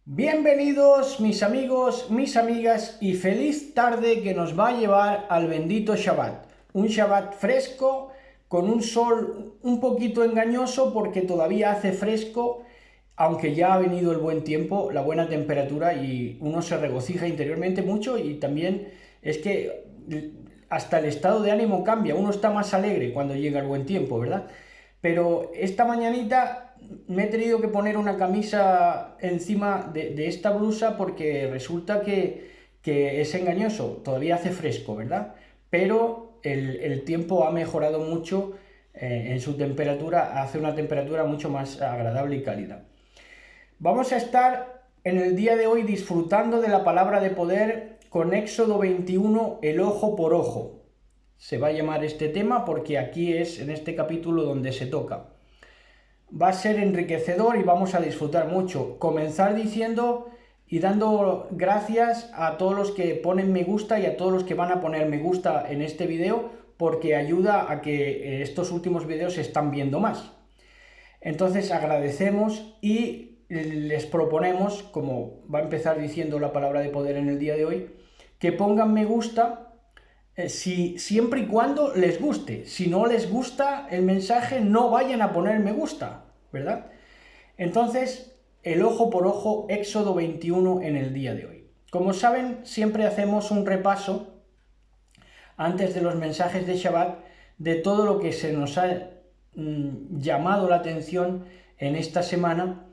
Bienvenidos mis amigos, mis amigas y feliz tarde que nos va a llevar al bendito Shabbat. Un Shabbat fresco, con un sol un poquito engañoso porque todavía hace fresco, aunque ya ha venido el buen tiempo, la buena temperatura y uno se regocija interiormente mucho y también es que hasta el estado de ánimo cambia, uno está más alegre cuando llega el buen tiempo, ¿verdad? Pero esta mañanita me he tenido que poner una camisa encima de esta blusa porque resulta que es engañoso, todavía hace fresco, ¿verdad? Pero el tiempo ha mejorado mucho en su temperatura, hace una temperatura mucho más agradable y cálida. Vamos a estar en el día de hoy disfrutando de la palabra de poder con Éxodo 21, el ojo por ojo. Se va a llamar este tema porque aquí es en este capítulo donde se toca. Va a ser enriquecedor y vamos a disfrutar mucho. Comenzar diciendo y dando gracias a todos los que ponen me gusta y a todos los que van a poner me gusta en este video porque ayuda a que estos últimos videos se están viendo más. Entonces agradecemos y les proponemos, como va a empezar diciendo la palabra de poder en el día de hoy, que pongan me gusta siempre y cuando les guste. Si no les gusta el mensaje, no vayan a poner me gusta, ¿verdad? Entonces, el ojo por ojo, Éxodo 21 en el día de hoy. Como saben, siempre hacemos un repaso antes de los mensajes de Shabbat de todo lo que se nos ha llamado la atención en esta semana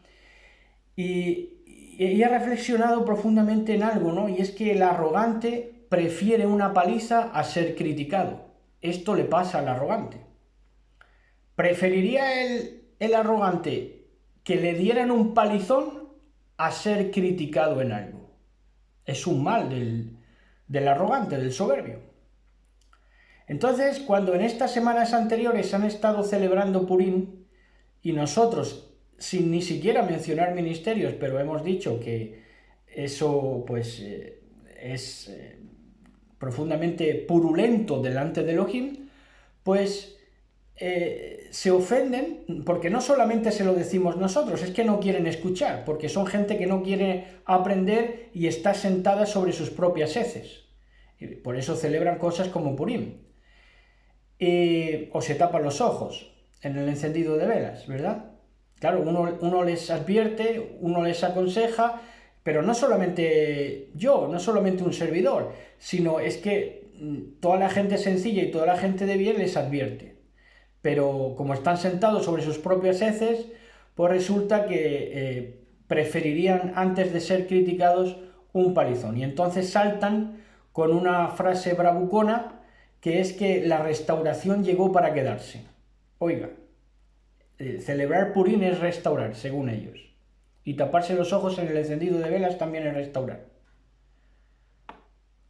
y he reflexionado profundamente en algo, ¿no? Y es que el arrogante prefiere una paliza a ser criticado. Esto le pasa al arrogante. ¿Preferiría el arrogante que le dieran un palizón a ser criticado en algo? Es un mal del arrogante, del soberbio. Entonces, cuando en estas semanas anteriores han estado celebrando Purim y nosotros, sin ni siquiera mencionar ministerios, pero hemos dicho que eso pues es profundamente purulento delante de Elohim, pues se ofenden porque no solamente se lo decimos nosotros, es que no quieren escuchar, porque son gente que no quiere aprender y está sentada sobre sus propias heces. Y por eso celebran cosas como Purim. O se tapan los ojos en el encendido de velas, ¿verdad? Claro, uno les advierte, uno les aconseja, pero no solamente yo, no solamente un servidor, sino es que toda la gente sencilla y toda la gente de bien les advierte. Pero como están sentados sobre sus propias heces, pues resulta que preferirían, antes de ser criticados, un palizón. Y entonces saltan con una frase bravucona que es que la restauración llegó para quedarse. Oiga, celebrar Purín es restaurar, según ellos. Y taparse los ojos en el encendido de velas también es restaurar.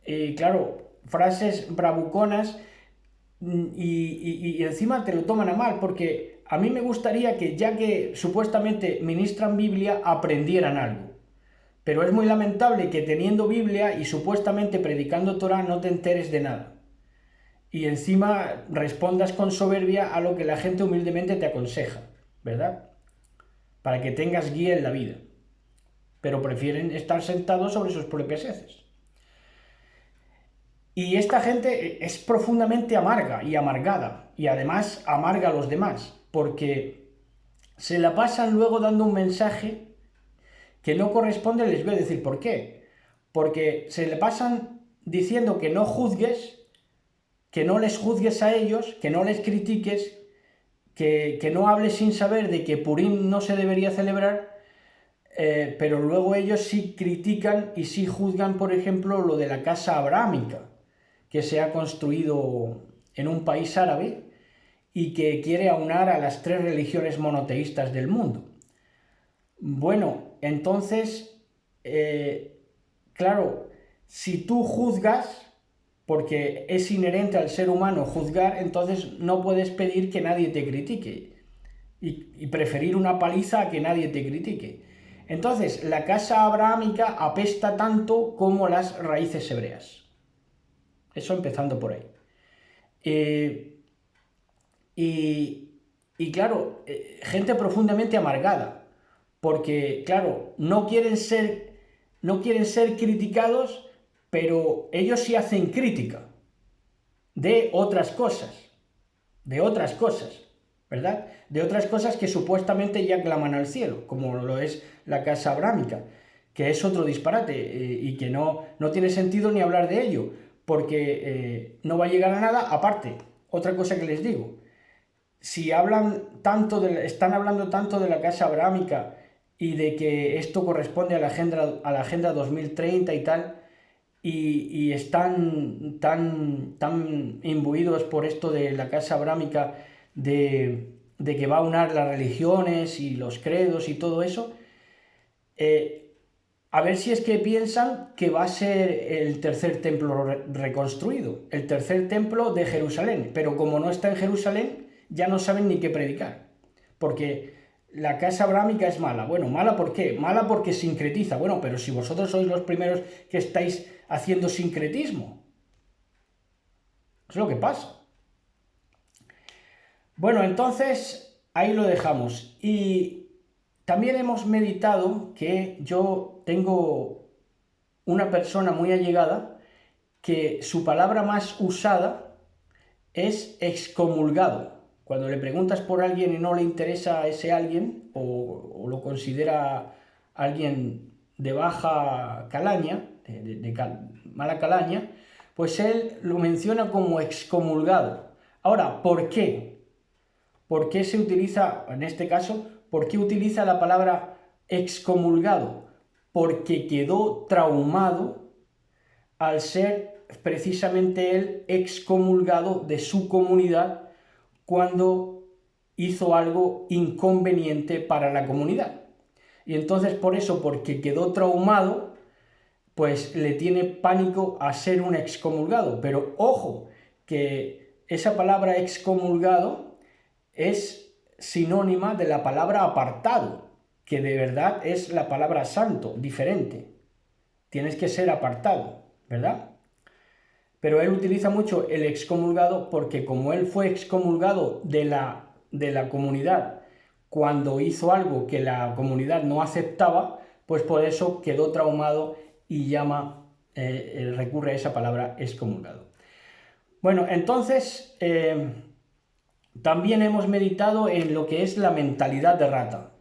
Y claro, frases bravuconas y encima te lo toman a mal, porque a mí me gustaría que ya que supuestamente ministran Biblia, aprendieran algo. Pero es muy lamentable que teniendo Biblia y supuestamente predicando Torah no te enteres de nada. Y encima respondas con soberbia a lo que la gente humildemente te aconseja, ¿verdad? Para que tengas guía en la vida. Pero prefieren estar sentados sobre sus propias heces. Y esta gente es profundamente amarga y amargada, y además amarga a los demás, porque se la pasan luego dando un mensaje que no corresponde. Les voy a decir por qué. Porque se le pasan diciendo que no juzgues, que no les juzgues a ellos, que no les critiques, que no hables sin saber de que Purim no se debería celebrar, pero luego ellos sí critican y sí juzgan, por ejemplo, lo de la casa abrahámica, que se ha construido en un país árabe y que quiere aunar a las tres religiones monoteístas del mundo. Bueno, entonces, claro, si tú juzgas, porque es inherente al ser humano juzgar, entonces no puedes pedir que nadie te critique y preferir una paliza a que nadie te critique. Entonces, la casa abrahámica apesta tanto como las raíces hebreas. Eso empezando por ahí. Y claro, gente profundamente amargada, porque, claro, no quieren ser criticados, pero ellos sí hacen crítica de otras cosas, de otras cosas, ¿verdad? De otras cosas que supuestamente ya claman al cielo, como lo es la casa abrámica, que es otro disparate y que no tiene sentido ni hablar de ello, porque no va a llegar a nada. Aparte, otra cosa que les digo, si están hablando tanto de la casa abrámica y de que esto corresponde a la Agenda 2030 y tal, y están tan imbuidos por esto de la casa abrámica, de que va a unar las religiones y los credos y todo eso, eh, a ver si es que piensan que va a ser el tercer templo reconstruido, el tercer templo de Jerusalén, pero como no está en Jerusalén, ya no saben ni qué predicar, porque la casa abrámica es mala. Bueno, ¿mala por qué? Mala porque sincretiza. Bueno, pero si vosotros sois los primeros que estáis haciendo sincretismo, es lo que pasa. Bueno, entonces ahí lo dejamos. Y también hemos meditado que yo tengo una persona muy allegada que su palabra más usada es excomulgado. Cuando le preguntas por alguien y no le interesa a ese alguien, o lo considera alguien de baja calaña, mala calaña, pues él lo menciona como excomulgado. Ahora, ¿por qué? ¿Por qué se utiliza, en este caso, por qué utiliza la palabra excomulgado? Porque quedó traumado al ser precisamente él excomulgado de su comunidad cuando hizo algo inconveniente para la comunidad. Y entonces por eso, porque quedó traumado, pues le tiene pánico a ser un excomulgado. Pero ojo, que esa palabra excomulgado es sinónima de la palabra apartado, que de verdad es la palabra santo, diferente. Tienes que ser apartado, ¿verdad? Pero él utiliza mucho el excomulgado porque como él fue excomulgado de la comunidad cuando hizo algo que la comunidad no aceptaba, pues por eso quedó traumado y recurre a esa palabra excomulgado. Bueno, entonces también hemos meditado en lo que es la mentalidad de rata.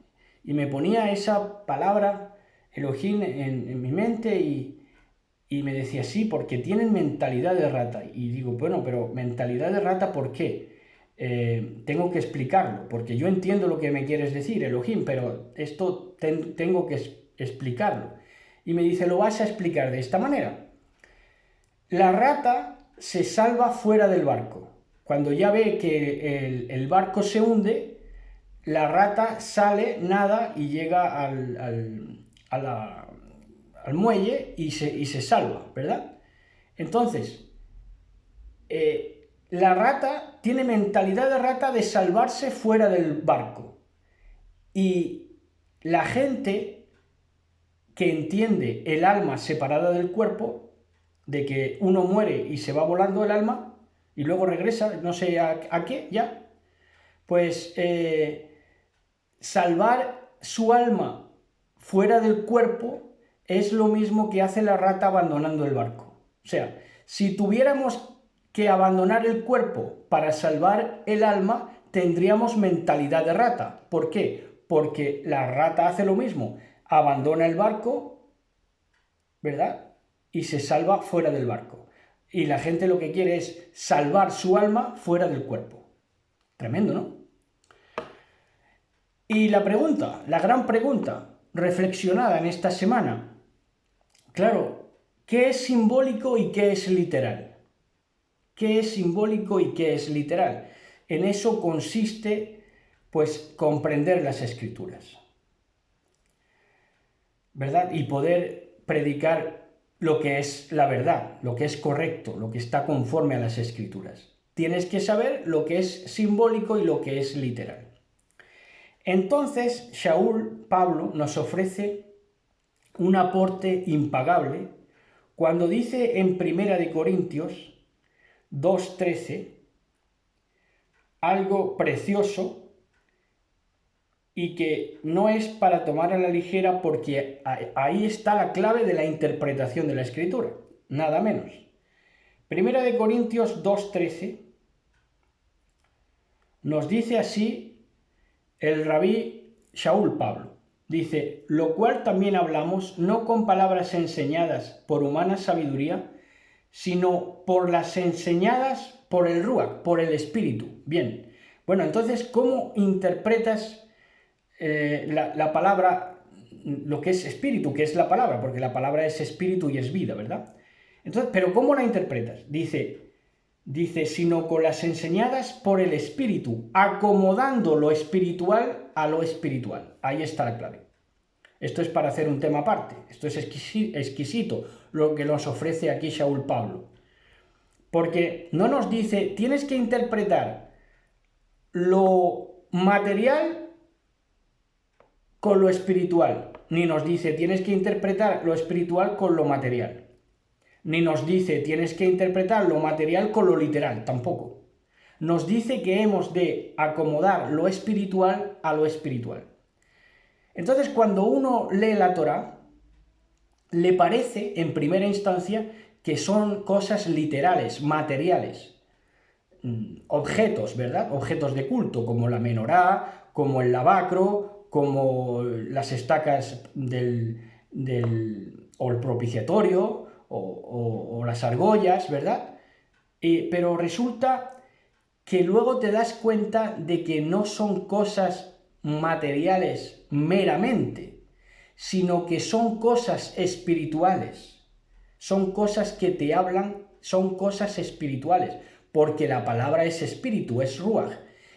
Y me ponía esa palabra, Elohim, en mi mente y me decía, sí, porque tienen mentalidad de rata. Y digo, bueno, pero mentalidad de rata, ¿por qué? Tengo que explicarlo, porque yo entiendo lo que me quieres decir, Elohim, pero esto tengo que explicarlo. Y me dice, lo vas a explicar de esta manera. La rata se salva fuera del barco. Cuando ya ve que el barco se hunde, la rata sale, nada y llega al muelle y se salva, ¿verdad? Entonces, la rata tiene mentalidad de rata de salvarse fuera del barco. Y la gente que entiende el alma separada del cuerpo, de que uno muere y se va volando el alma y luego regresa, no sé a qué ya, pues salvar su alma fuera del cuerpo es lo mismo que hace la rata abandonando el barco. O sea, si tuviéramos que abandonar el cuerpo para salvar el alma, tendríamos mentalidad de rata. ¿Por qué? Porque la rata hace lo mismo, abandona el barco, ¿verdad? Y se salva fuera del barco. Y la gente lo que quiere es salvar su alma fuera del cuerpo. Tremendo, ¿no? Y la pregunta, la gran pregunta, reflexionada en esta semana, claro, ¿qué es simbólico y qué es literal? ¿Qué es simbólico y qué es literal? En eso consiste, pues, comprender las escrituras, ¿verdad? Y poder predicar lo que es la verdad, lo que es correcto, lo que está conforme a las escrituras. Tienes que saber lo que es simbólico y lo que es literal. Entonces, Shaul, Pablo, nos ofrece un aporte impagable cuando dice en 1 Corintios 2:13 algo precioso y que no es para tomar a la ligera, porque ahí está la clave de la interpretación de la Escritura, nada menos. Primera de Corintios 2:13 nos dice así el rabí Shaul Pablo. Dice: lo cual también hablamos, no con palabras enseñadas por humana sabiduría, sino por las enseñadas por el Ruach, por el Espíritu. Bien, bueno, entonces, ¿cómo interpretas la palabra, lo que es espíritu, que es la palabra? Porque la palabra es espíritu y es vida, ¿verdad? Entonces, ¿pero cómo la interpretas? Dice, sino con las enseñadas por el Espíritu, acomodando lo espiritual a lo espiritual. Ahí está la clave. Esto es para hacer un tema aparte. Esto es exquisito lo que nos ofrece aquí Shaul Pablo. Porque no nos dice, tienes que interpretar lo material con lo espiritual. Ni nos dice, tienes que interpretar lo espiritual con lo material. Ni nos dice, tienes que interpretar lo material con lo literal, tampoco. Nos dice que hemos de acomodar lo espiritual a lo espiritual. Entonces, cuando uno lee la Torá, le parece, en primera instancia, que son cosas literales, materiales, objetos, ¿verdad? Objetos de culto, como la menorá, como el lavacro, como las estacas o el propiciatorio, o las argollas, ¿verdad? Pero resulta que luego te das cuenta de que no son cosas materiales meramente, sino que son cosas espirituales, son cosas que te hablan, son cosas espirituales, porque la palabra es espíritu, es ruach,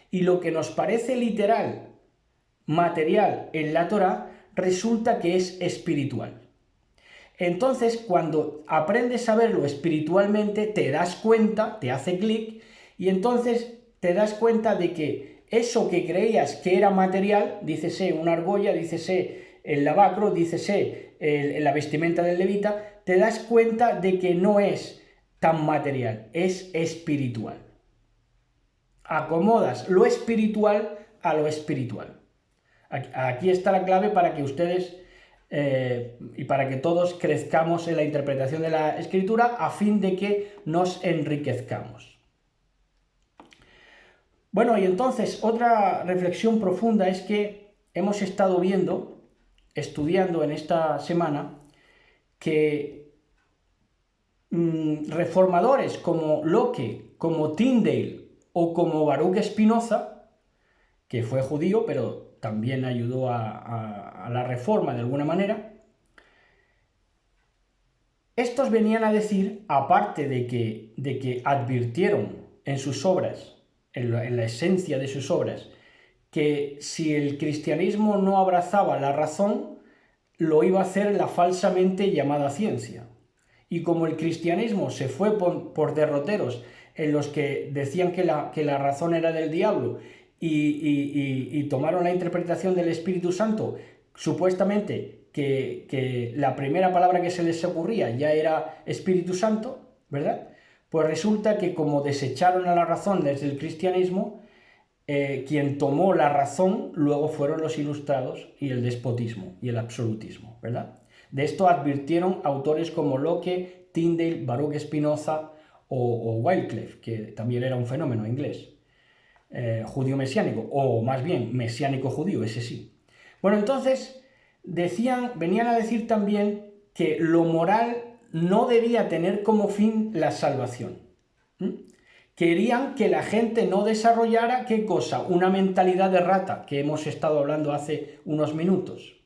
y lo que nos parece literal, material en la Torá, resulta que es espiritual. Entonces, cuando aprendes a verlo espiritualmente, te das cuenta, te hace clic, y entonces te das cuenta de que eso que creías que era material, dícese una argolla, dícese el lavacro, dícese la vestimenta del levita, te das cuenta de que no es tan material, es espiritual. Acomodas lo espiritual a lo espiritual. Aquí está la clave para que ustedes y para que todos crezcamos en la interpretación de la Escritura, a fin de que nos enriquezcamos. Bueno, y entonces otra reflexión profunda es que hemos estado estudiando en esta semana, que reformadores como Locke, como Tyndale o como Baruch Spinoza, que fue judío pero también ayudó a la reforma de alguna manera, estos venían a decir, aparte de que advirtieron en sus obras, en la esencia de sus obras, que si el cristianismo no abrazaba la razón, lo iba a hacer la falsamente llamada ciencia. Y como el cristianismo se fue por derroteros en los que decían que la razón era del diablo y tomaron la interpretación del Espíritu Santo, supuestamente que la primera palabra que se les ocurría ya era Espíritu Santo, ¿verdad? Pues resulta que como desecharon a la razón desde el cristianismo, quien tomó la razón luego fueron los ilustrados y el despotismo y el absolutismo, ¿verdad? De esto advirtieron autores como Locke, Tyndale, Baruch Spinoza o Wycliffe, que también era un fenómeno inglés, judío mesiánico, o más bien mesiánico judío, ese sí. Bueno, entonces venían a decir también que lo moral no debía tener como fin la salvación. Querían que la gente no desarrollara, ¿qué cosa? Una mentalidad de rata, que hemos estado hablando hace unos minutos.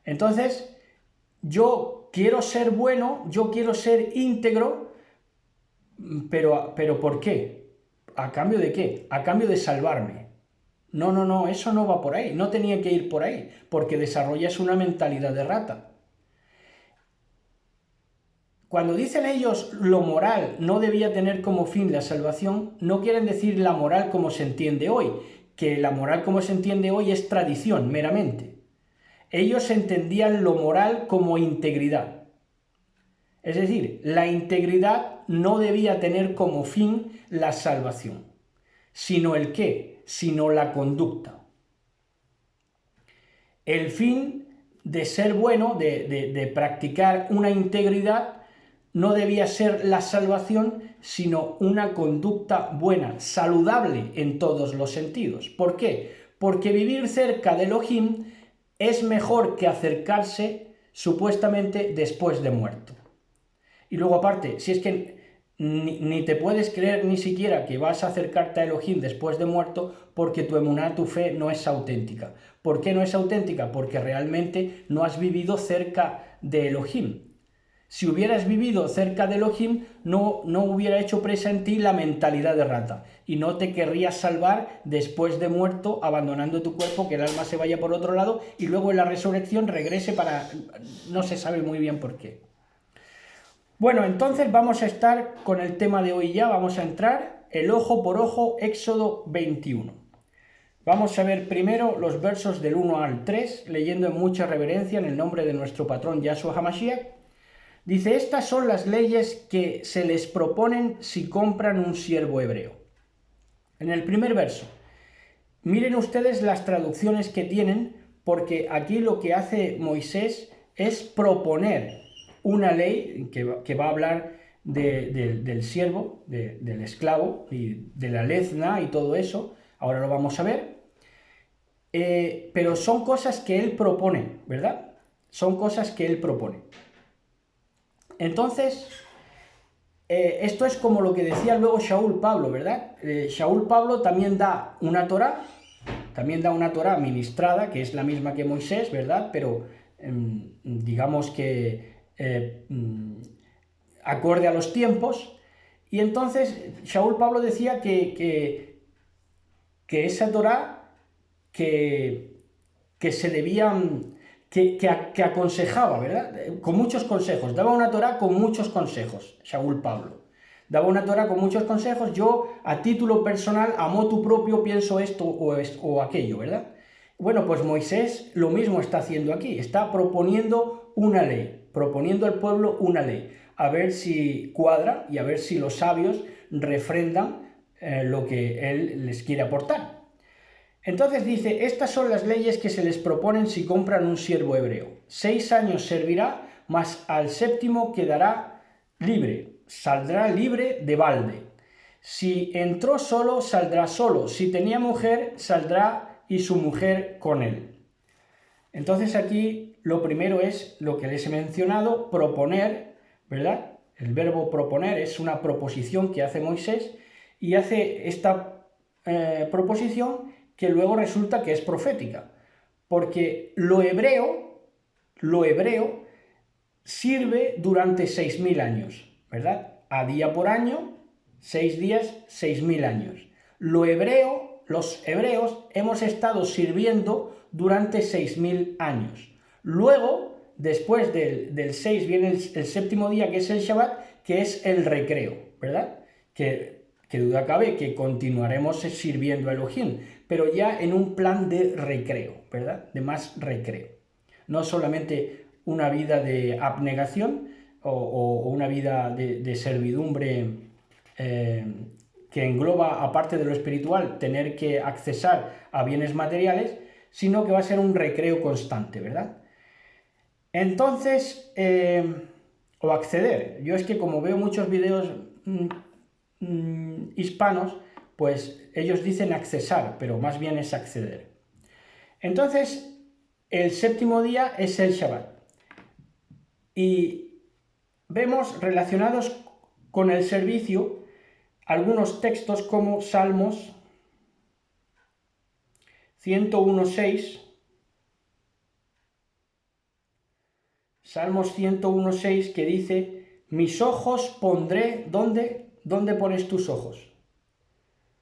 Entonces, yo quiero ser bueno, yo quiero ser íntegro, pero ¿por qué? ¿A cambio de qué? A cambio de salvarme. No, eso no va por ahí, no tenía que ir por ahí, porque desarrollas una mentalidad de rata. Cuando dicen ellos lo moral no debía tener como fin la salvación, no quieren decir la moral como se entiende hoy, que la moral como se entiende hoy es tradición meramente. Ellos entendían lo moral como integridad. Es decir, la integridad no debía tener como fin la salvación, sino el qué, sino la conducta. El fin de ser bueno, de practicar una integridad, no debía ser la salvación, sino una conducta buena, saludable en todos los sentidos. ¿Por qué? Porque vivir cerca de Elohim es mejor que acercarse supuestamente después de muerto. Y luego aparte, si es que ni te puedes creer ni siquiera que vas a acercarte a Elohim después de muerto, porque tu emuná, tu fe, no es auténtica. ¿Por qué no es auténtica? Porque realmente no has vivido cerca de Elohim. Si hubieras vivido cerca de Elohim, no hubiera hecho presa en ti la mentalidad de rata, y no te querrías salvar después de muerto, abandonando tu cuerpo, que el alma se vaya por otro lado y luego en la resurrección regrese para... no se sabe muy bien por qué. Bueno, entonces vamos a estar con el tema de hoy ya, vamos a entrar, el ojo por ojo, Éxodo 21. Vamos a ver primero los versos del 1 al 3, leyendo en mucha reverencia en el nombre de nuestro patrón Yahshua HaMashiach. Dice, estas son las leyes que se les proponen si compran un siervo hebreo. En el primer verso, miren ustedes las traducciones que tienen, porque aquí lo que hace Moisés es proponer una ley que va a hablar del siervo, del esclavo, y de la lezna y todo eso, ahora lo vamos a ver, pero son cosas que él propone, ¿verdad? Son cosas que él propone. Entonces, esto es como lo que decía luego Shaul Pablo, ¿verdad? Shaul Pablo también da una Torá ministrada, que es la misma que Moisés, ¿verdad? Pero digamos que acorde a los tiempos. Y entonces Shaul Pablo decía que esa Torá que se debían... Que aconsejaba, ¿verdad? Con muchos consejos. Daba una Torá con muchos consejos, Shaul Pablo. Daba una Torá con muchos consejos. Yo, a título personal, a motu propio, pienso esto o aquello, ¿verdad? Bueno, pues Moisés lo mismo está haciendo aquí. Está proponiendo una ley, proponiendo al pueblo una ley. A ver si cuadra y a ver si los sabios refrendan lo que él les quiere aportar. Entonces dice, estas son las leyes que se les proponen si compran un siervo hebreo. 6 años servirá, mas al séptimo quedará libre, saldrá libre de balde. Si entró solo, saldrá solo. Si tenía mujer, saldrá y su mujer con él. Entonces aquí lo primero es lo que les he mencionado, proponer, ¿verdad? El verbo proponer es una proposición que hace Moisés y hace esta proposición que luego resulta que es profética, porque lo hebreo sirve durante 6.000 años, ¿verdad? A día por año, 6 días, 6.000 años. Los hebreos hemos estado sirviendo durante 6.000 años. Luego, después del 6 viene el séptimo día, que es el Shabbat, que es el recreo, ¿verdad? Que duda cabe que continuaremos sirviendo a Elohim, pero ya en un plan de recreo, ¿verdad? De más recreo. No solamente una vida de abnegación o una vida de servidumbre que engloba, aparte de lo espiritual, tener que accesar a bienes materiales, sino que va a ser un recreo constante, ¿verdad? Entonces, o acceder. Yo es que como veo muchos videos hispanos, pues ellos dicen accesar, pero más bien es acceder. Entonces, el séptimo día es el Shabbat. Y vemos relacionados con el servicio algunos textos como Salmos 101.6, Salmos 101.6, que dice, mis ojos pondré, ¿dónde pones tus ojos?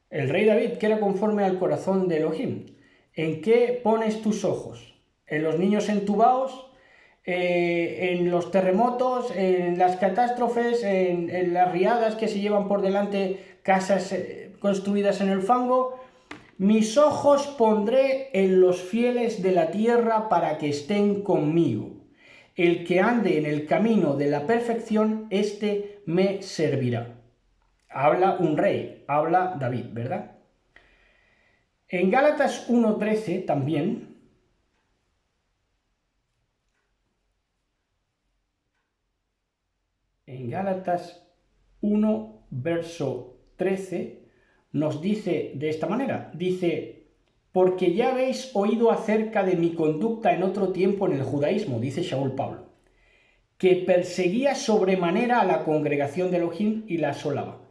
El rey David, que era conforme al corazón de Elohim. ¿En qué pones tus ojos? ¿En los niños entubados? ¿En los terremotos? ¿En las catástrofes? ¿En las riadas que se llevan por delante casas construidas en el fango? Mis ojos pondré en los fieles de la tierra para que estén conmigo. El que ande en el camino de la perfección, éste me servirá. Habla un rey, habla David, ¿verdad? En Gálatas 1.13 también en Gálatas 1, verso 13, nos dice de esta manera, dice, porque ya habéis oído acerca de mi conducta en otro tiempo en el judaísmo, dice Shaul Pablo, que perseguía sobremanera a la congregación de Elohim y la asolaba.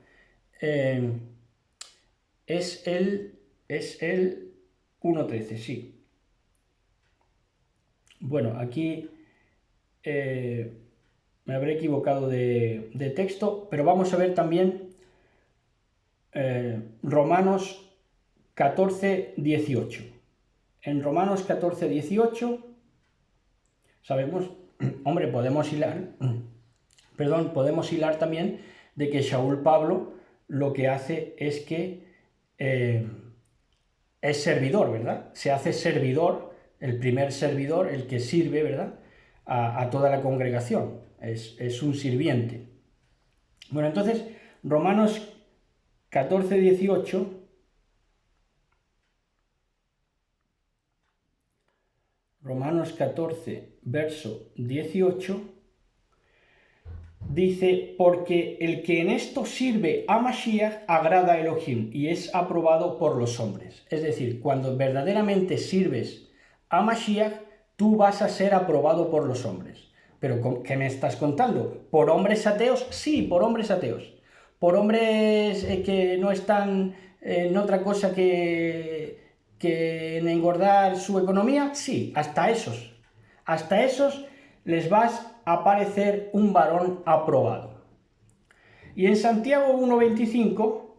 Es el 1.13, sí. Bueno, aquí me habré equivocado de texto, pero vamos a ver también Romanos 14, 18. En Romanos 14, 18, sabemos, hombre, podemos hilar también de que Shaul Pablo lo que hace es que es servidor, ¿verdad? Se hace servidor, el primer servidor, el que sirve, ¿verdad? A toda la congregación, es un sirviente. Bueno, entonces, Romanos 14, 18... Romanos 14, verso 18, dice, porque el que en esto sirve a Mashiach agrada a Elohim y es aprobado por los hombres. Es decir, cuando verdaderamente sirves a Mashiach, tú vas a ser aprobado por los hombres. ¿Pero qué me estás contando? ¿Por hombres ateos? Sí, por hombres ateos. ¿Por hombres que no están en otra cosa que en engordar su economía? Sí, hasta esos. Hasta esos les vas a parecer un varón aprobado. Y en Santiago 1.25,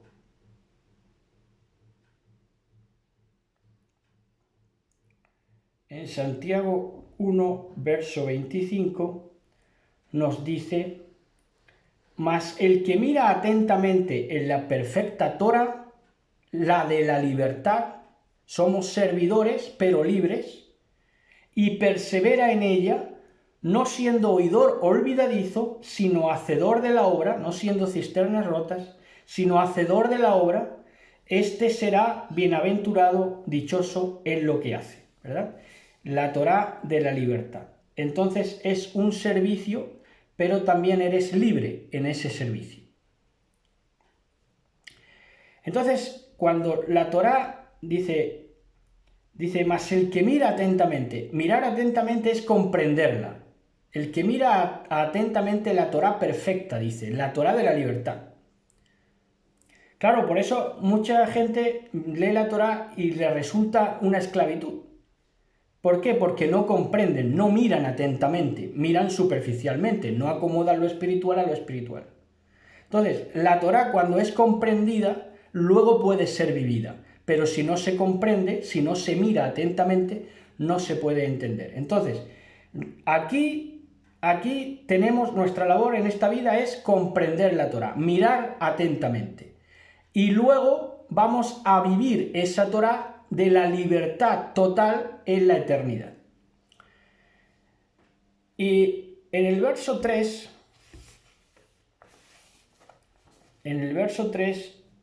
en Santiago 1, verso 25, nos dice, mas el que mira atentamente en la perfecta Torah, la de la libertad, somos servidores pero libres, y persevera en ella, no siendo oidor olvidadizo, sino hacedor de la obra, no siendo cisternas rotas, sino hacedor de la obra, este será bienaventurado, dichoso en lo que hace, ¿verdad? La Torá de la libertad. Entonces es un servicio, pero también eres libre en ese servicio. Entonces, cuando la Torá dice, mas el que mira atentamente, mirar atentamente es comprenderla. El que mira atentamente la Torá perfecta, dice, la Torá de la libertad. Claro, por eso mucha gente lee la Torá y le resulta una esclavitud. ¿Por qué? Porque no comprenden, no miran atentamente, miran superficialmente, no acomodan lo espiritual a lo espiritual. Entonces, la Torá cuando es comprendida, luego puede ser vivida. Pero si no se comprende, si no se mira atentamente, no se puede entender. Entonces, aquí tenemos nuestra labor en esta vida es comprender la Torá, mirar atentamente. Y luego vamos a vivir esa Torá de la libertad total en la eternidad. Y en el verso 3,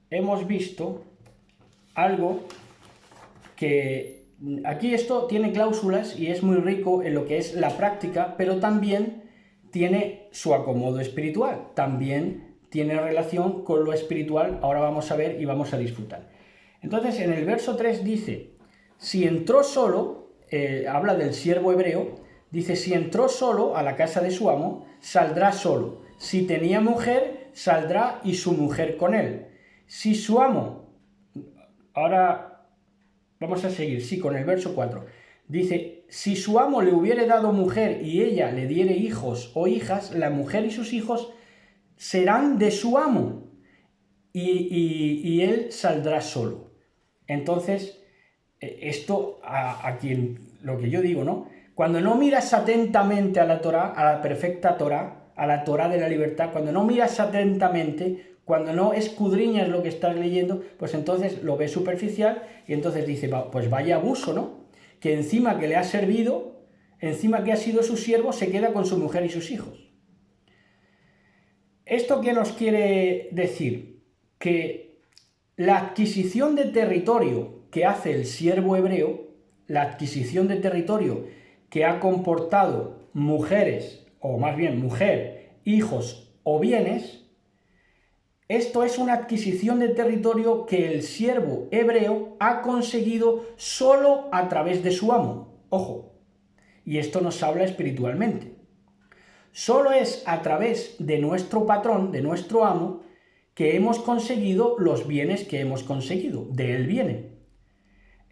hemos visto algo que aquí esto tiene cláusulas y es muy rico en lo que es la práctica, pero también tiene su acomodo espiritual, también tiene relación con lo espiritual, ahora vamos a ver y vamos a disfrutar. Entonces en el verso 3 dice, si entró solo, habla del siervo hebreo, dice, si entró solo a la casa de su amo, saldrá solo, si tenía mujer, saldrá y su mujer con él. Si su amo, ahora vamos a seguir, sí, con el verso 4. Dice, si su amo le hubiere dado mujer y ella le diere hijos o hijas, la mujer y sus hijos serán de su amo y él saldrá solo. Entonces, esto a quien, lo que yo digo, ¿no? Cuando no miras atentamente a la Torá, a la perfecta Torá, a la Torá de la libertad, cuando no miras atentamente, cuando no escudriñas lo que estás leyendo, pues entonces lo ves superficial y entonces dice, pues vaya abuso, ¿no? Que encima que le ha servido, encima que ha sido su siervo, se queda con su mujer y sus hijos. ¿Esto qué nos quiere decir? Que la adquisición de territorio que hace el siervo hebreo, la adquisición de territorio que ha comportado mujeres, o más bien mujer, hijos o bienes, esto es una adquisición de territorio que el siervo hebreo ha conseguido solo a través de su amo. Ojo, y esto nos habla espiritualmente. Solo es a través de nuestro patrón, de nuestro amo, que hemos conseguido los bienes que hemos conseguido. De él vienen.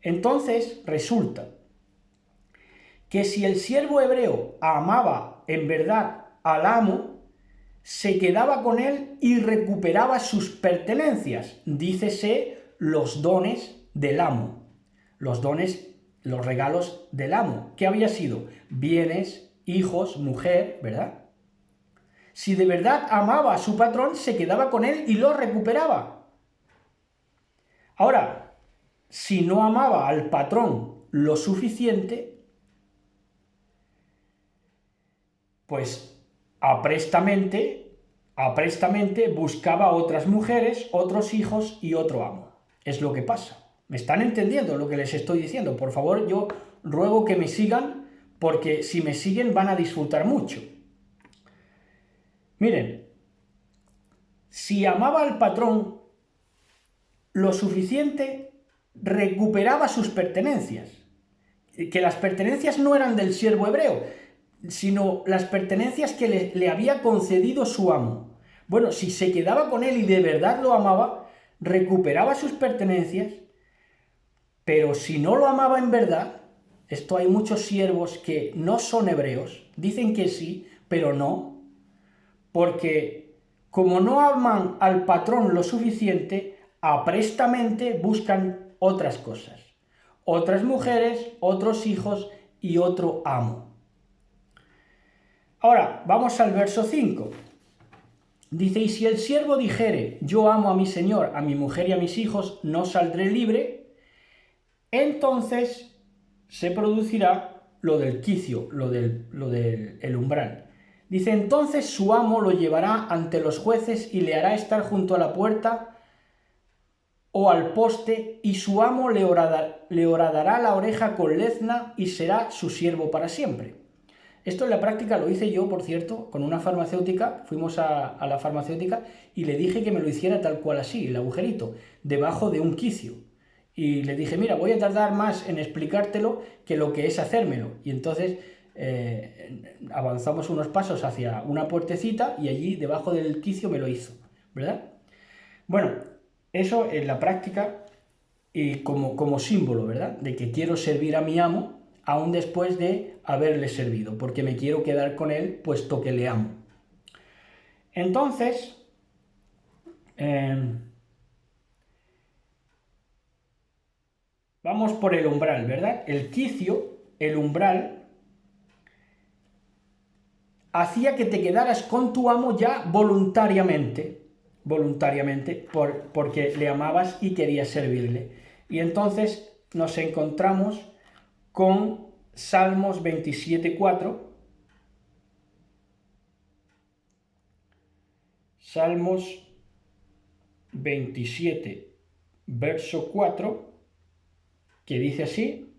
Entonces resulta que si el siervo hebreo amaba en verdad al amo, se quedaba con él y recuperaba sus pertenencias, dícese los dones del amo, los dones, los regalos del amo. ¿Qué había sido? Bienes, hijos, mujer, ¿verdad? Si de verdad amaba a su patrón, se quedaba con él y lo recuperaba. Ahora, si no amaba al patrón lo suficiente, pues aprestamente buscaba otras mujeres, otros hijos y otro amo. Es lo que pasa. ¿Me están entendiendo lo que les estoy diciendo? Por favor, yo ruego que me sigan, porque si me siguen van a disfrutar mucho. Miren, si amaba al patrón lo suficiente, recuperaba sus pertenencias. Que las pertenencias no eran del siervo hebreo, sino las pertenencias que le había concedido su amo. Bueno, si se quedaba con él y de verdad lo amaba, recuperaba sus pertenencias, pero si no lo amaba en verdad, esto hay muchos siervos que no son hebreos, dicen que sí, pero no, porque como no aman al patrón lo suficiente, aprestamente buscan otras cosas, otras mujeres, otros hijos y otro amo. Ahora, vamos al verso 5. Dice, y si el siervo dijere, yo amo a mi señor, a mi mujer y a mis hijos, no saldré libre, entonces se producirá lo del quicio, lo del umbral. Dice, entonces su amo lo llevará ante los jueces y le hará estar junto a la puerta o al poste, y su amo le horadará la oreja con lezna y será su siervo para siempre. Esto en la práctica lo hice yo, por cierto, con una farmacéutica. Fuimos a la farmacéutica y le dije que me lo hiciera tal cual así, el agujerito, debajo de un quicio. Y le dije, mira, voy a tardar más en explicártelo que lo que es hacérmelo. Y entonces avanzamos unos pasos hacia una puertecita y allí debajo del quicio me lo hizo, ¿verdad? Bueno, eso en la práctica y como símbolo, ¿verdad? De que quiero servir a mi amo aún después de haberle servido, porque me quiero quedar con él puesto que le amo. Entonces, vamos por el umbral, ¿verdad? El quicio, el umbral, hacía que te quedaras con tu amo ya voluntariamente, porque le amabas y querías servirle. Y entonces nos encontramos con Salmos 27:4. Salmos 27, verso 4, que dice así,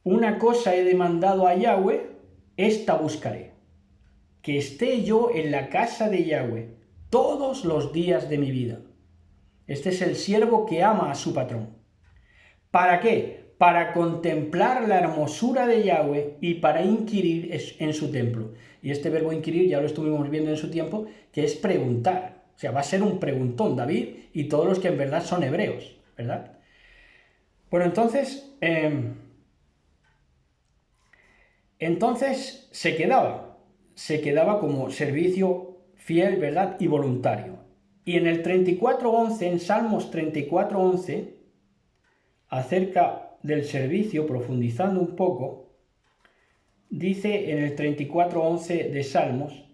una cosa he demandado a Yahweh, esta buscaré, que esté yo en la casa de Yahweh todos los días de mi vida. Este es el siervo que ama a su patrón. ¿Para qué? Para contemplar la hermosura de Yahweh y para inquirir en su templo. Y este verbo inquirir ya lo estuvimos viendo en su tiempo, que es preguntar. O sea, va a ser un preguntón David y todos los que en verdad son hebreos, ¿verdad? Bueno, entonces se quedaba como servicio fiel, ¿verdad? Y voluntario. Y en el 34:11, en Salmos 34:11, acerca del servicio, profundizando un poco, dice en el 34:11 de Salmos,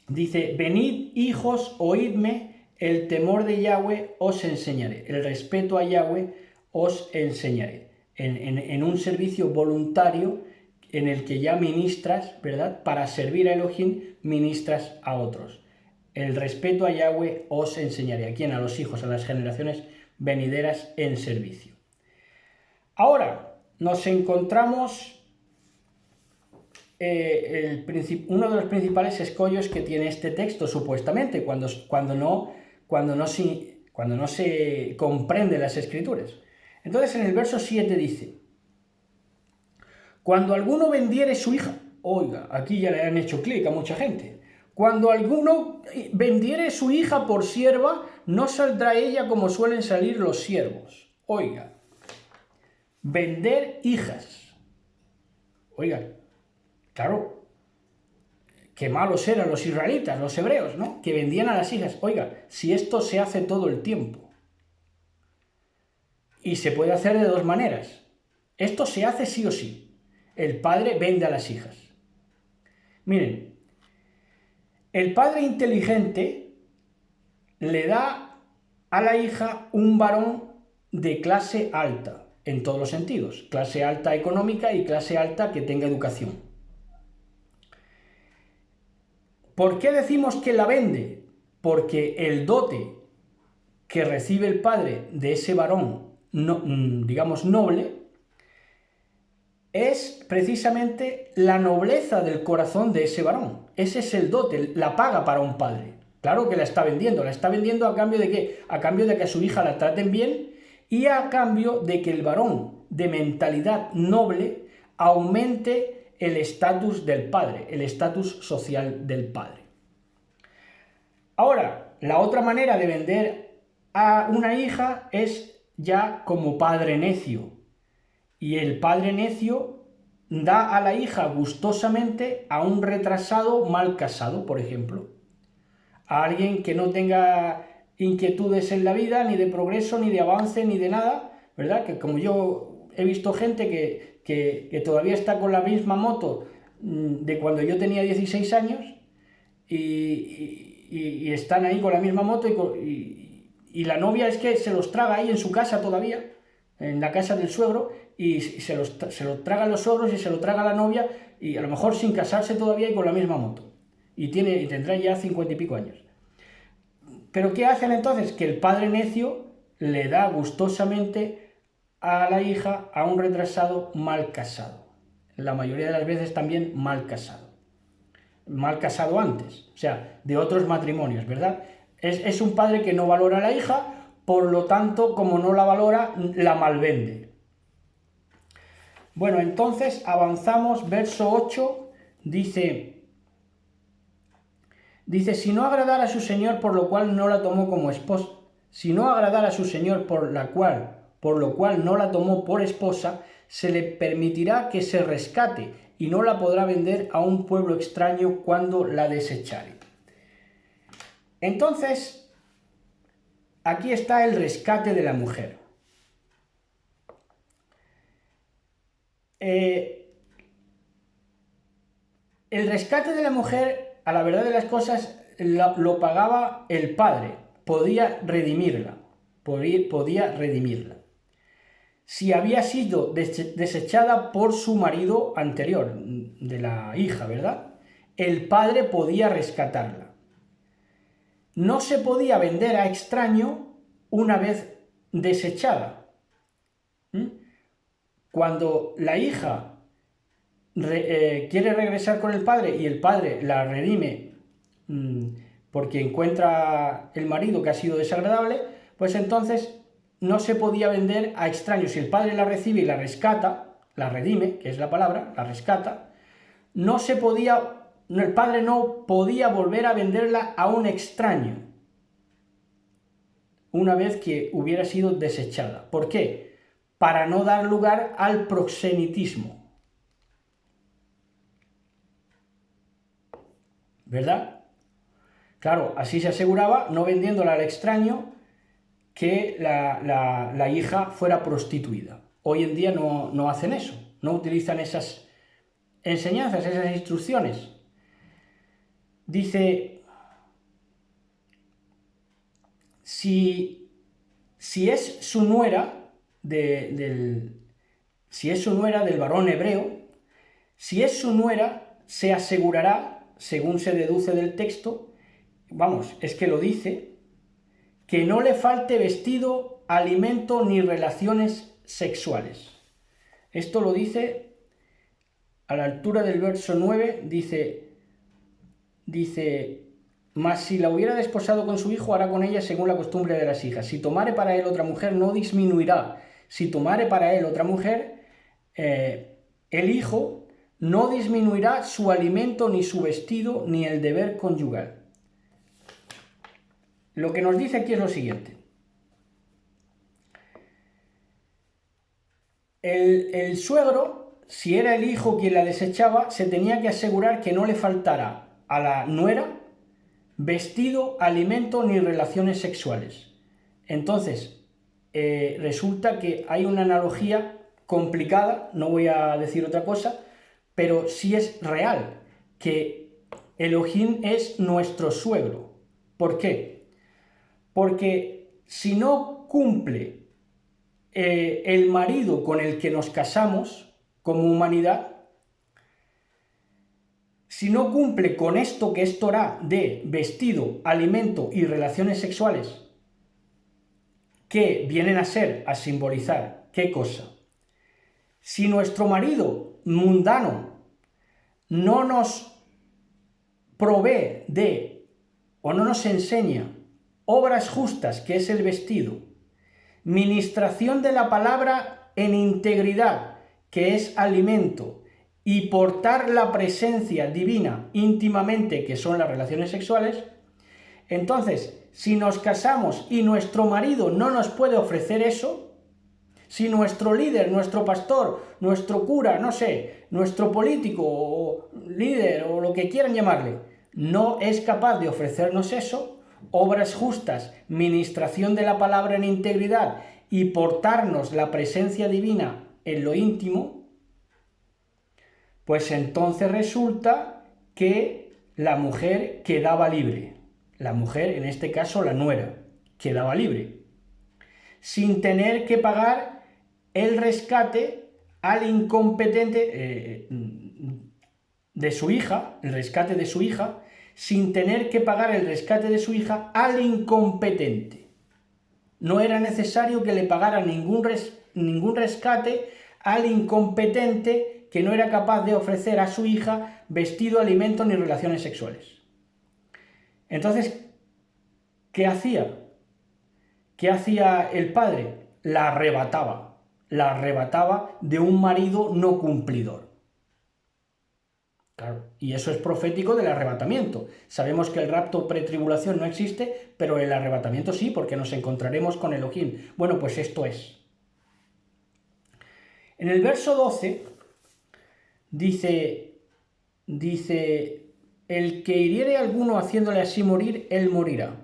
dice, venid hijos, oídme, el temor de Yahweh os enseñaré, el respeto a Yahweh os enseñaré, en un servicio voluntario en el que ya ministras, ¿verdad? Para servir a Elohim, ministras a otros. El respeto a Yahweh os enseñaré. ¿A quién? A los hijos, a las generaciones venideras en servicio. Ahora nos encontramos uno de los principales escollos que tiene este texto, supuestamente, cuando no se comprende las Escrituras. Entonces, en el verso 7 dice: cuando alguno vendiere su hija, oiga, aquí ya le han hecho clic a mucha gente. Cuando alguno vendiere su hija por sierva, no saldrá ella como suelen salir los siervos. Oiga, vender hijas. Oiga, claro, qué malos eran los israelitas, los hebreos, ¿no? Que vendían a las hijas. Oiga, si esto se hace todo el tiempo. Y se puede hacer de dos maneras. Esto se hace sí o sí. El padre vende a las hijas. Miren, el padre inteligente le da a la hija un varón de clase alta, en todos los sentidos, clase alta económica y clase alta que tenga educación. ¿Por qué decimos que la vende? Porque el dote que recibe el padre de ese varón, digamos noble, es precisamente la nobleza del corazón de ese varón. Ese es el dote, la paga para un padre. Claro que la está vendiendo a cambio de ¿qué? A cambio de que a su hija la traten bien y a cambio de que el varón de mentalidad noble aumente el estatus del padre, el estatus social del padre. Ahora, la otra manera de vender a una hija es ya como padre necio. Y el padre necio da a la hija gustosamente a un retrasado mal casado, por ejemplo. A alguien que no tenga inquietudes en la vida, ni de progreso, ni de avance, ni de nada, ¿verdad? Que como yo he visto gente que todavía está con la misma moto de cuando yo tenía 16 años y están ahí con la misma moto y la novia es que se los traga ahí en su casa todavía, en la casa del suegro, y se lo tragan los suegros y se lo traga la novia, y a lo mejor sin casarse todavía y con la misma moto. Y tendrá ya 50 y pico años. ¿Pero qué hacen entonces? Que el padre necio le da gustosamente a la hija a un retrasado mal casado. La mayoría de las veces también mal casado. Mal casado antes, o sea, de otros matrimonios, ¿verdad? Es un padre que no valora a la hija, por lo tanto, como no la valora, la malvende. Bueno, entonces avanzamos, verso 8, dice, si no agradara a su señor por lo cual no la tomó como esposa, si no agradara a su señor por lo cual no la tomó por esposa, se le permitirá que se rescate y no la podrá vender a un pueblo extraño cuando la desechare. Entonces, aquí está el rescate de la mujer. El rescate de la mujer, a la verdad de las cosas, lo pagaba el padre, podía redimirla. Si había sido desechada por su marido anterior, de la hija, ¿verdad? El padre podía rescatarla. No se podía vender a extraño una vez desechada. Cuando la hija quiere regresar con el padre y el padre la redime porque encuentra el marido que ha sido desagradable, pues entonces no se podía vender a extraños. Si el padre la recibe y la rescata, la redime, que es la palabra, la rescata, el padre no podía volver a venderla a un extraño una vez que hubiera sido desechada. ¿Por qué? Para no dar lugar al proxenetismo. ¿Verdad? Claro, así se aseguraba, no vendiéndola al extraño, que la hija fuera prostituida. Hoy en día no hacen eso, no utilizan esas enseñanzas, esas instrucciones. Dice, si es su nuera del varón hebreo, si es su nuera, se asegurará, según se deduce del texto, vamos, es que lo dice, que no le falte vestido, alimento ni relaciones sexuales. Esto lo dice a la altura del verso 9, dice, mas si la hubiera desposado con su hijo, hará con ella según la costumbre de las hijas. Si tomare para él otra mujer, no disminuirá. Si tomare para él otra mujer, el hijo no disminuirá su alimento, ni su vestido, ni el deber conyugal. Lo que nos dice aquí es lo siguiente. El suegro, si era el hijo quien la desechaba, se tenía que asegurar que no le faltara a la nuera vestido, alimento ni relaciones sexuales. Entonces, resulta que hay una analogía complicada, no voy a decir otra cosa, pero sí es real que Elohim es nuestro suegro. ¿Por qué? Porque si no cumple el marido con el que nos casamos como humanidad, si no cumple con esto que es Torah de vestido, alimento y relaciones sexuales, que vienen a simbolizar, ¿qué cosa? Si nuestro marido mundano no nos provee o no nos enseña obras justas, que es el vestido, ministración de la palabra en integridad, que es alimento, y portar la presencia divina íntimamente, que son las relaciones sexuales, entonces, si nos casamos y nuestro marido no nos puede ofrecer eso, si nuestro líder, nuestro pastor, nuestro cura, no sé, nuestro político o líder o lo que quieran llamarle, no es capaz de ofrecernos eso, obras justas, ministración de la palabra en integridad y portarnos la presencia divina en lo íntimo, pues entonces resulta que la mujer quedaba libre. La mujer, en este caso la nuera, quedaba libre, sin tener que pagar el rescate al incompetente de su hija, el rescate de su hija, sin tener que pagar el rescate de su hija al incompetente. No era necesario que le pagara ningún rescate al incompetente que no era capaz de ofrecer a su hija vestido, alimento ni relaciones sexuales. Entonces, ¿qué hacía? ¿Qué hacía el padre? La arrebataba de un marido no cumplidor. Claro, y eso es profético del arrebatamiento. Sabemos que el rapto pretribulación no existe, pero el arrebatamiento sí, porque nos encontraremos con Elohim. Bueno, pues esto es. En el verso 12 dice, el que hiriere a alguno haciéndole así morir, él morirá.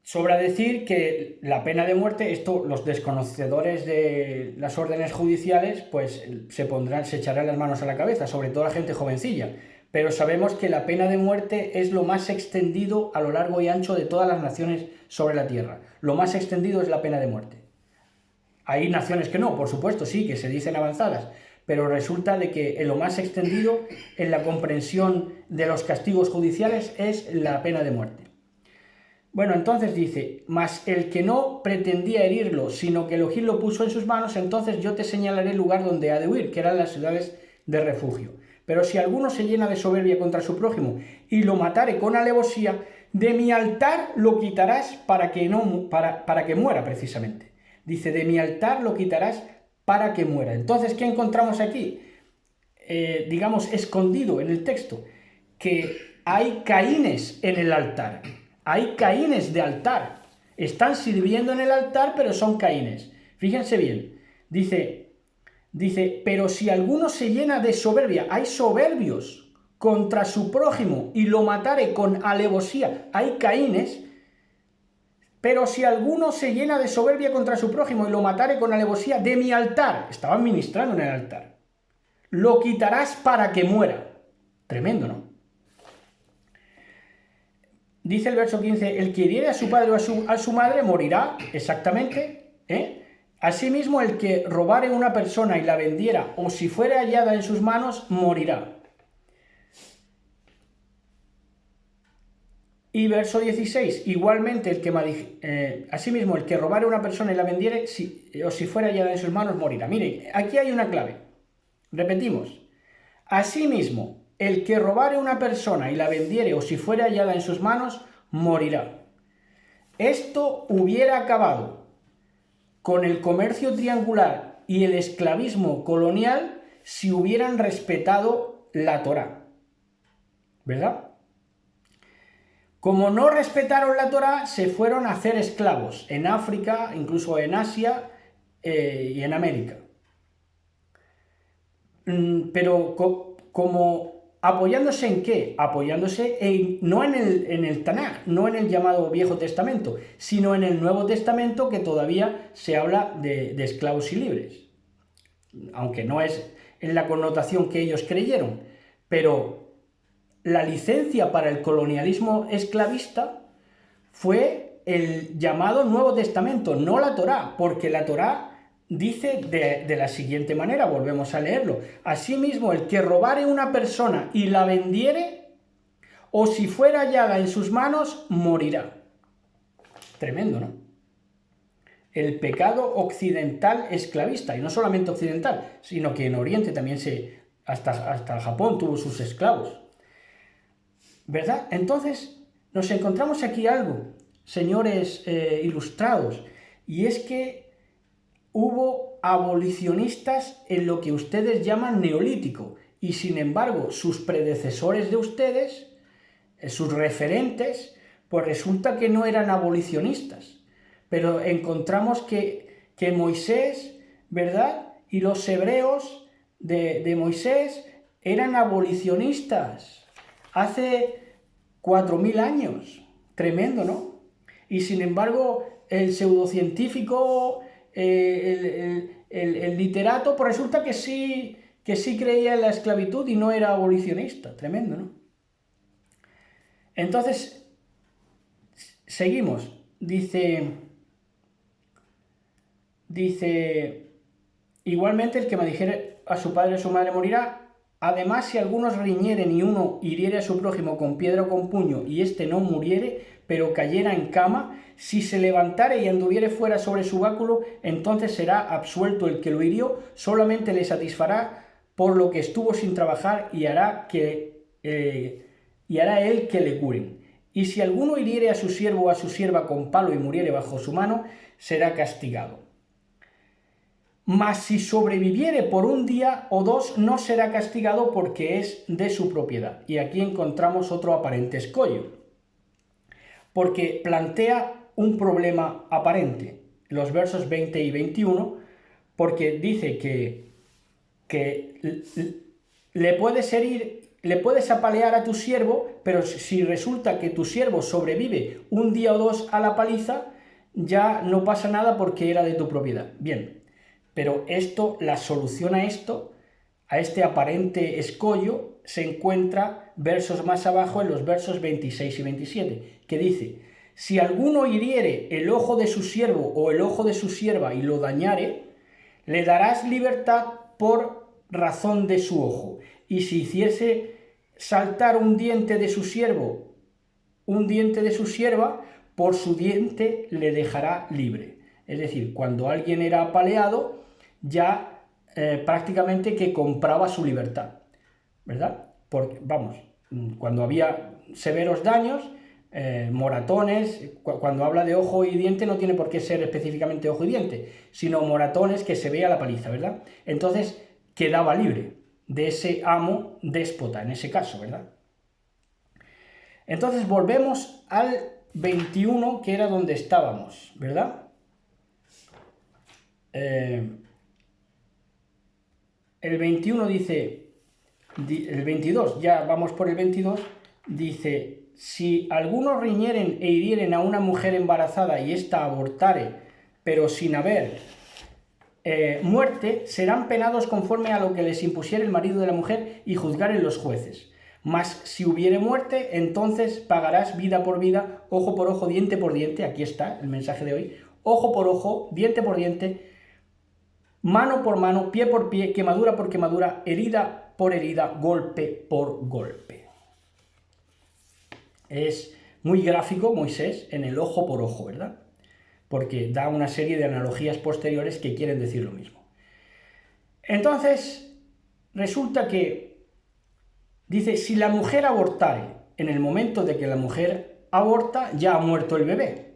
Sobra decir que la pena de muerte, esto los desconocedores de las órdenes judiciales, pues se echarán las manos a la cabeza, sobre todo la gente jovencilla. Pero sabemos que la pena de muerte es lo más extendido a lo largo y ancho de todas las naciones sobre la tierra. Lo más extendido es la pena de muerte. Hay naciones que no, por supuesto, sí, que se dicen avanzadas, pero resulta de que en lo más extendido en la comprensión de los castigos judiciales es la pena de muerte. Bueno, entonces dice, mas el que no pretendía herirlo, sino que Elohim lo puso en sus manos, entonces yo te señalaré el lugar donde ha de huir, que eran las ciudades de refugio. Pero si alguno se llena de soberbia contra su prójimo y lo matare con alevosía, de mi altar lo quitarás para que muera precisamente. Dice, de mi altar lo quitarás para que muera. Entonces, ¿qué encontramos aquí? Digamos, escondido en el texto, que hay Caínes en el altar. Hay Caínes de altar. Están sirviendo en el altar, pero son Caínes. Fíjense bien. Dice, pero si alguno se llena de soberbia, hay soberbios contra su prójimo y lo matare con alevosía, hay Caínes. Pero si alguno se llena de soberbia contra su prójimo y lo matare con alevosía, de mi altar, estaban ministrando en el altar, lo quitarás para que muera. Tremendo, ¿no? Dice el verso 15, el que hiriere a su padre o a su madre morirá, exactamente, Asimismo, el que robare una persona y la vendiera, o si fuera hallada en sus manos, morirá. Y verso 16, igualmente, asimismo, el que robare una persona y la vendiere, o si fuera hallada en sus manos, morirá. Mire, aquí hay una clave. Repetimos. Asimismo, el que robare una persona y la vendiere o si fuere hallada en sus manos, morirá. Esto hubiera acabado con el comercio triangular y el esclavismo colonial si hubieran respetado la Torá, ¿verdad? Como no respetaron la Torá, se fueron a hacer esclavos en África, incluso en Asia y en América. Pero como apoyándose en qué? Apoyándose no en el Tanaj, no en el llamado Viejo Testamento, sino en el Nuevo Testamento, que todavía se habla de esclavos y libres. Aunque no es en la connotación que ellos creyeron, pero la licencia para el colonialismo esclavista fue el llamado Nuevo Testamento, no la Torá, porque la Torá dice de la siguiente manera, volvemos a leerlo: asimismo, el que robare una persona y la vendiere, o si fuera hallada en sus manos, morirá. Tremendo, ¿no? El pecado occidental esclavista, y no solamente occidental, sino que en Oriente también hasta Japón tuvo sus esclavos, ¿verdad? Entonces, nos encontramos aquí algo, señores ilustrados, y es que hubo abolicionistas en lo que ustedes llaman neolítico, y sin embargo, sus predecesores de ustedes, sus referentes, pues resulta que no eran abolicionistas. Pero encontramos que Moisés, ¿verdad? Y los hebreos de Moisés eran abolicionistas hace 4000 años. Tremendo, ¿no? Y sin embargo, el pseudocientífico, el literato, pues resulta que sí creía en la esclavitud y no era abolicionista. Tremendo, ¿no? Entonces, seguimos. Dice, igualmente el que maldijere a su padre o su madre morirá. Además, si algunos riñeren y uno hiriere a su prójimo con piedra o con puño y éste no muriere, pero cayera en cama, si se levantare y anduviere fuera sobre su báculo, entonces será absuelto el que lo hirió, solamente le satisfará por lo que estuvo sin trabajar y hará él que le curen. Y si alguno hiriere a su siervo o a su sierva con palo y muriere bajo su mano, será castigado. Mas si sobreviviere por un día o dos, no será castigado porque es de su propiedad. Y aquí encontramos otro aparente escollo, porque plantea un problema aparente, los versos 20 y 21, porque dice que le puedes herir, le puedes apalear a tu siervo, pero si resulta que tu siervo sobrevive un día o dos a la paliza, ya no pasa nada porque era de tu propiedad. Bien. Pero la solución a este aparente escollo, se encuentra versos más abajo en los versos 26 y 27, que dice: si alguno hiriere el ojo de su siervo o el ojo de su sierva y lo dañare, le darás libertad por razón de su ojo. Y si hiciese saltar un diente de su siervo, un diente de su sierva, por su diente le dejará libre. Es decir, cuando alguien era apaleado, ya prácticamente que compraba su libertad, ¿verdad? Porque, vamos, cuando había severos daños, moratones, cuando habla de ojo y diente no tiene por qué ser específicamente ojo y diente, sino moratones que se vea la paliza, ¿verdad? Entonces quedaba libre de ese amo déspota, en ese caso, ¿verdad? Entonces volvemos al 21, que era donde estábamos, ¿verdad? El 21 dice, el 22, ya vamos por el 22, dice: si algunos riñeren e hirieren a una mujer embarazada y ésta abortare, pero sin haber muerte, serán penados conforme a lo que les impusiere el marido de la mujer y juzgaren los jueces. Mas si hubiere muerte, entonces pagarás vida por vida, ojo por ojo, diente por diente. Aquí está el mensaje de hoy: ojo por ojo, diente por diente, mano por mano, pie por pie, quemadura por quemadura, herida por herida, golpe por golpe. Es muy gráfico Moisés en el ojo por ojo, ¿verdad? Porque da una serie de analogías posteriores que quieren decir lo mismo. Entonces, resulta que, dice, si la mujer abortare, en el momento de que la mujer aborta, ya ha muerto el bebé.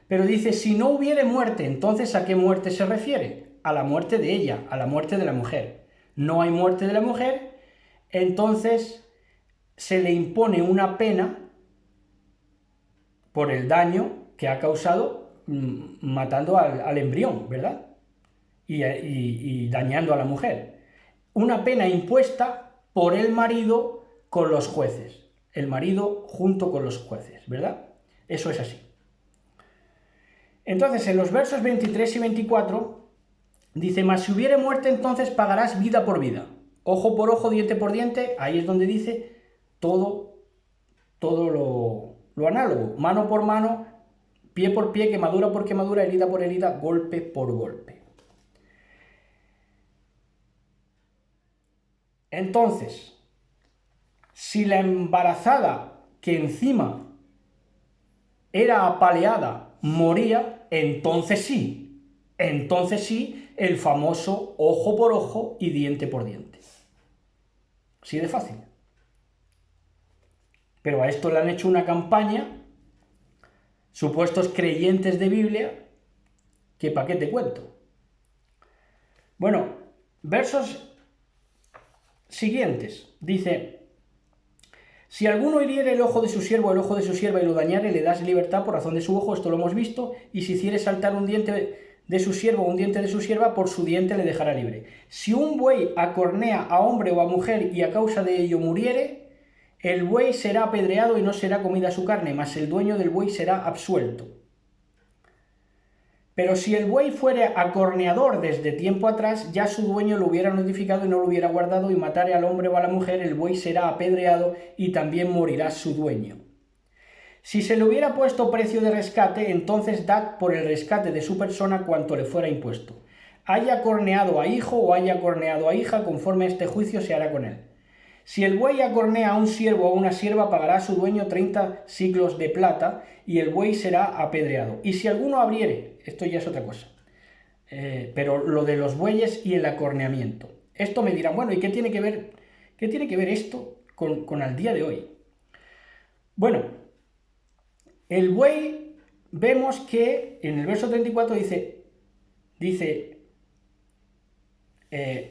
Pero dice, si no hubiere muerte, entonces ¿a qué muerte se refiere? A la muerte de ella, a la muerte de la mujer. No hay muerte de la mujer, entonces se le impone una pena por el daño que ha causado matando al embrión, ¿verdad? Y dañando a la mujer. Una pena impuesta por el marido con los jueces. El marido junto con los jueces, ¿verdad? Eso es así. Entonces, en los versos 23 y 24, dice, mas si hubiere muerte, entonces pagarás vida por vida. Ojo por ojo, diente por diente, ahí es donde dice todo lo análogo. Mano por mano, pie por pie, quemadura por quemadura, herida por herida, golpe por golpe. Entonces, si la embarazada que encima era apaleada moría, entonces sí, el famoso ojo por ojo y diente por diente. Así de fácil. Pero a esto le han hecho una campaña supuestos creyentes de Biblia que ¿para qué te cuento? Bueno, versos siguientes. Dice, si alguno hiriere el ojo de su siervo o el ojo de su sierva y lo dañare, le das libertad por razón de su ojo, esto lo hemos visto, y si hiciere saltar un diente de su siervo o un diente de su sierva, por su diente le dejará libre. Si un buey acornea a hombre o a mujer y a causa de ello muriere, el buey será apedreado y no será comida su carne, mas el dueño del buey será absuelto. Pero si el buey fuere acorneador desde tiempo atrás, ya su dueño lo hubiera notificado y no lo hubiera guardado, y matare al hombre o a la mujer, el buey será apedreado y también morirá su dueño. Si se le hubiera puesto precio de rescate, entonces dad por el rescate de su persona cuanto le fuera impuesto. Haya corneado a hijo o haya corneado a hija, conforme a este juicio se hará con él. Si el buey acornea a un siervo o a una sierva, pagará a su dueño 30 siclos de plata, y el buey será apedreado. Y si alguno abriere, esto ya es otra cosa, pero lo de los bueyes y el acorneamiento. Esto me dirán, bueno, ¿y qué tiene que ver esto con el día de hoy? Bueno, el buey, vemos que en el verso 34 dice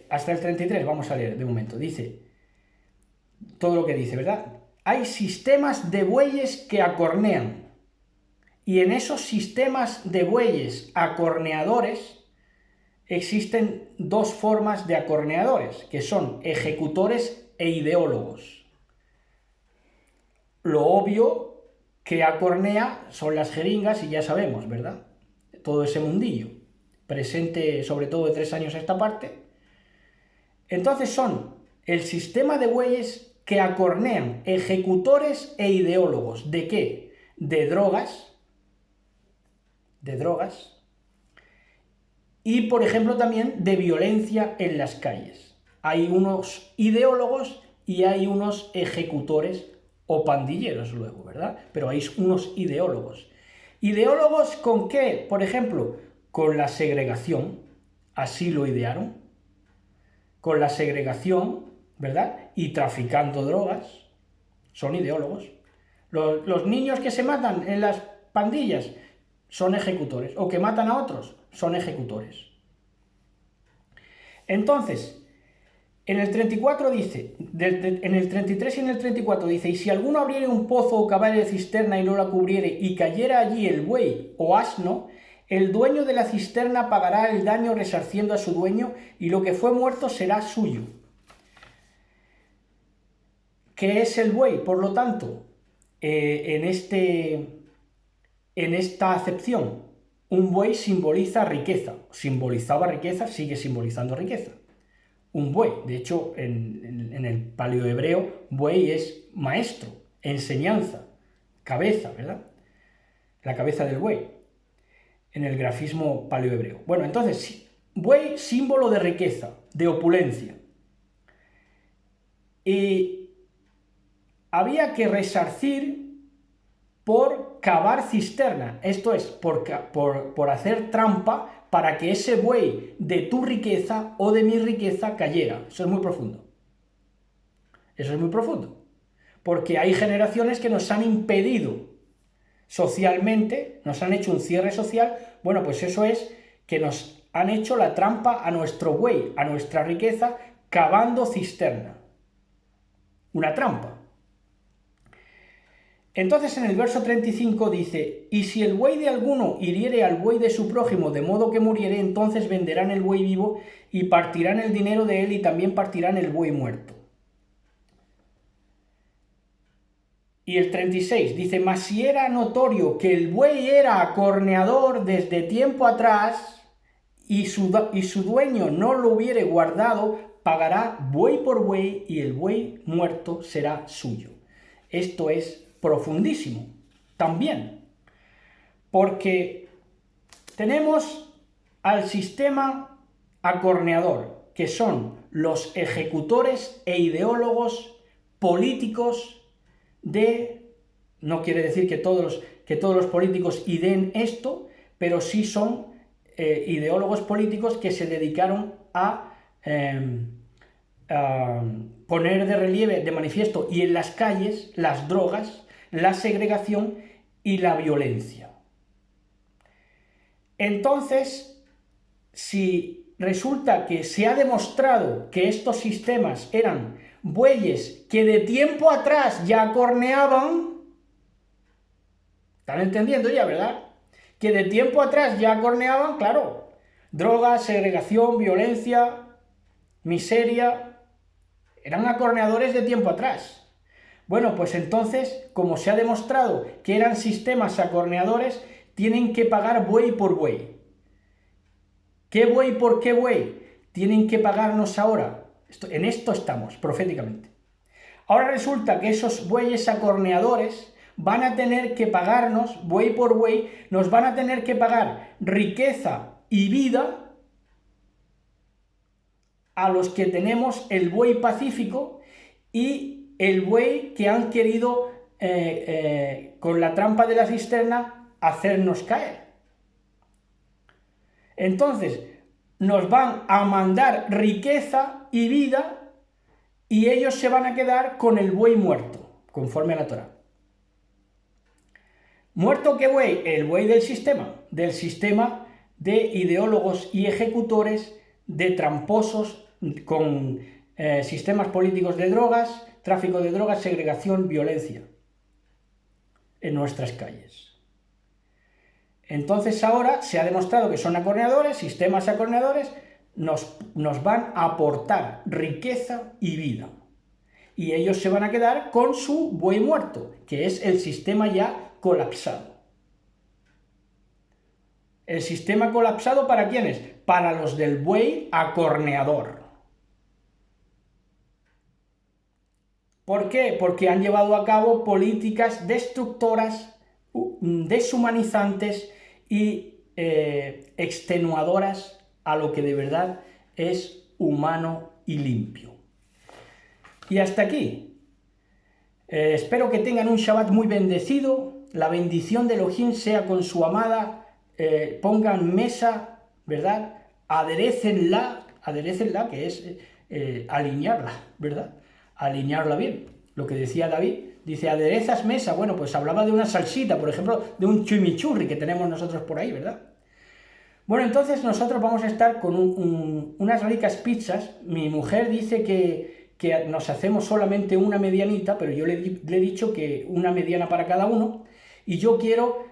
hasta el 33, vamos a leer de momento, dice todo lo que dice, ¿verdad? Hay sistemas de bueyes que acornean, y en esos sistemas de bueyes acorneadores existen dos formas de acorneadores, que son ejecutores e ideólogos. Lo obvio que acornea son las jeringas, y ya sabemos, ¿verdad? Todo ese mundillo, presente sobre todo de 3 años a esta parte. Entonces son el sistema de bueyes que acornean, ejecutores e ideólogos. ¿De qué? De drogas, y por ejemplo también de violencia en las calles. Hay unos ideólogos y hay unos ejecutores o pandilleros luego, ¿verdad? Pero hay unos ideólogos. ¿Ideólogos con qué? Por ejemplo, con la segregación, así lo idearon, con la segregación, ¿verdad? Y traficando drogas, son ideólogos. Los niños que se matan en las pandillas son ejecutores, o que matan a otros, son ejecutores. Entonces, en el 34 dice, en el 33 y en el 34 dice, y si alguno abriere un pozo o cavare cisterna y no la cubriere, y cayera allí el buey o asno, el dueño de la cisterna pagará el daño resarciendo a su dueño, y lo que fue muerto será suyo. ¿Qué es el buey? Por lo tanto, en esta acepción, un buey simboliza riqueza, simbolizaba riqueza, sigue simbolizando riqueza. Un buey, de hecho, en el paleohebreo, buey es maestro, enseñanza, cabeza, ¿verdad? La cabeza del buey, en el grafismo paleohebreo. Bueno, entonces, buey, símbolo de riqueza, de opulencia. Y había que resarcir por cavar cisterna, esto es, por hacer trampa para que ese buey de tu riqueza o de mi riqueza cayera. Eso es muy profundo. Eso es muy profundo. Porque hay generaciones que nos han impedido socialmente, nos han hecho un cierre social. Bueno, pues eso es que nos han hecho la trampa a nuestro buey, a nuestra riqueza, cavando cisterna. Una trampa. Entonces en el verso 35 dice: y si el buey de alguno hiriere al buey de su prójimo de modo que muriere, entonces venderán el buey vivo y partirán el dinero de él y también partirán el buey muerto. Y el 36 dice: mas si era notorio que el buey era acorneador desde tiempo atrás y su dueño no lo hubiere guardado, pagará buey por buey y el buey muerto será suyo. Esto es profundísimo también, porque tenemos al sistema acorneador, que son los ejecutores e ideólogos políticos no quiere decir que todos los políticos ideen esto, pero sí son ideólogos políticos que se dedicaron a poner de relieve, de manifiesto y en las calles las drogas, la segregación y la violencia. Entonces, si resulta que se ha demostrado que estos sistemas eran bueyes que de tiempo atrás ya corneaban, ¿están entendiendo ya, verdad? Que de tiempo atrás ya corneaban, claro, drogas, segregación, violencia, miseria, eran acorneadores de tiempo atrás. Bueno, pues entonces, como se ha demostrado que eran sistemas acorneadores, tienen que pagar buey por buey. ¿Qué buey por qué buey? Tienen que pagarnos ahora. En esto estamos, proféticamente. Ahora resulta que esos bueyes acorneadores van a tener que pagarnos, buey por buey, nos van a tener que pagar riqueza y vida a los que tenemos el buey pacífico y el buey que han querido, con la trampa de la cisterna, hacernos caer. Entonces, nos van a mandar riqueza y vida y ellos se van a quedar con el buey muerto, conforme a la Torá. ¿Muerto qué buey? El buey del sistema de ideólogos y ejecutores, de tramposos con sistemas políticos de drogas, tráfico de drogas, segregación, violencia en nuestras calles. Entonces ahora se ha demostrado que son acorneadores, sistemas acorneadores, nos van a aportar riqueza y vida. Y ellos se van a quedar con su buey muerto, que es el sistema ya colapsado. ¿El sistema colapsado para quiénes? Para los del buey acorneador. ¿Por qué? Porque han llevado a cabo políticas destructoras, deshumanizantes y extenuadoras a lo que de verdad es humano y limpio. Y hasta aquí. Espero que tengan un Shabbat muy bendecido. La bendición de Elohim sea con su amada. Pongan mesa, ¿verdad? Aderécenla, que es alinearla, ¿verdad? Alinearla bien. Lo que decía David, dice, aderezas mesa. Bueno, pues hablaba de una salsita, por ejemplo, de un chimichurri que tenemos nosotros por ahí, ¿verdad? Bueno, entonces nosotros vamos a estar con unas ricas pizzas. Mi mujer dice que nos hacemos solamente una medianita, pero yo le he dicho que una mediana para cada uno. Y yo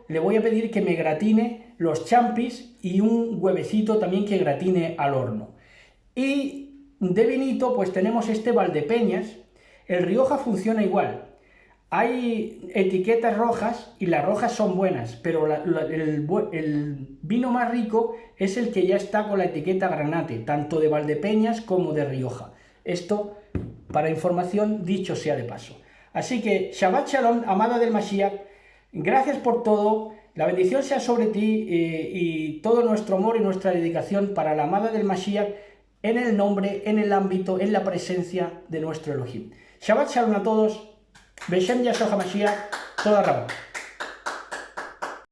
le voy a pedir que me gratine los champis y un huevecito también que gratine al horno. Y de vinito, pues tenemos este Valdepeñas. El Rioja funciona igual. Hay etiquetas rojas y las rojas son buenas, pero el vino más rico es el que ya está con la etiqueta granate, tanto de Valdepeñas como de Rioja. Esto, para información, dicho sea de paso. Así que, Shabbat Shalom, amada del Mashiach, gracias por todo, la bendición sea sobre ti y todo nuestro amor y nuestra dedicación para la amada del Mashiach, en el nombre, en el ámbito, en la presencia de nuestro Elohim. Shabbat Shalom a todos. Beshem Yahshua HaMashiach, toda Rabá.